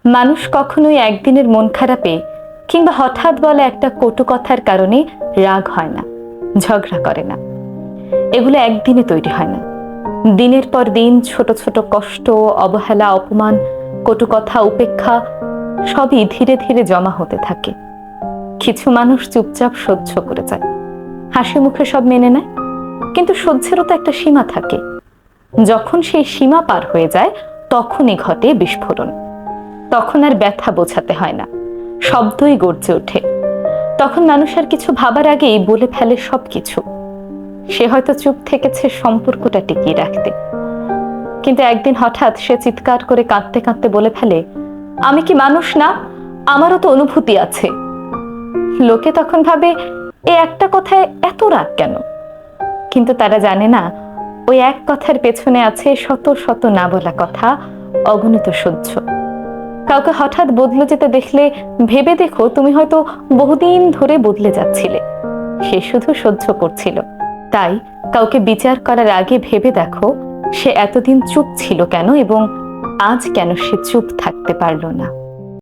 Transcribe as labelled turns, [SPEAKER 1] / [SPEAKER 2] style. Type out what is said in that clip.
[SPEAKER 1] মানুষ কখনোই একদিনের মন খারাপে কিংবা হঠাৎ বলা একটা কটু কথার কারণে রাগ হয় না, ঝগড়া করে না। এগুলো একদিনে তৈরি হয় না। দিনের পর দিন ছোট ছোট কষ্ট, অবহেলা, অপমান, কটু কথা, উপেক্ষা সবই ধীরে ধীরে জমা হতে থাকে। কিছু মানুষ চুপচাপ সহ্য করে যায়, হাসি মুখে সব মেনে নেয়। কিন্তু সহ্যেরও তো একটা সীমা থাকে। যখন সেই সীমা পার হয়ে যায় তখনই ঘটে বিস্ফোরণ। তখন আর ব্যথা বোঝাতে হয় না, শব্দই গর্জে ওঠে। তখন মানুষ আর কিছু ভাবার আগেই বলে ফেলে সবকিছু। সে হয়তো চুপ থেকেছে সম্পর্কটা টিকিয়ে রাখতে, কিন্তু একদিন হঠাৎ সে চিৎকার করে কাঁদতে কাঁদতে বলে ফেলে, আমি কি মানুষ না? আমারও তো অনুভূতি আছে। লোকে তখন ভাবে, এ একটা কথায় এত রাগ কেন? কিন্তু তারা জানে না, ওই এক কথার পেছনে আছে শত শত না বলা কথা, অগণিত সহ্য। কাউকে হঠাৎ বদলে যেতে দেখলে ভেবে দেখো, তুমি হয়তো বহুদিন ধরে বদলে যাচ্ছিলে। সে শুধু সহ্য করছিল। তাই কাউকে বিচার করার আগে ভেবে দেখো, সে এতদিন চুপ ছিল কেন এবং আজ কেন সে চুপ থাকতে পারল না।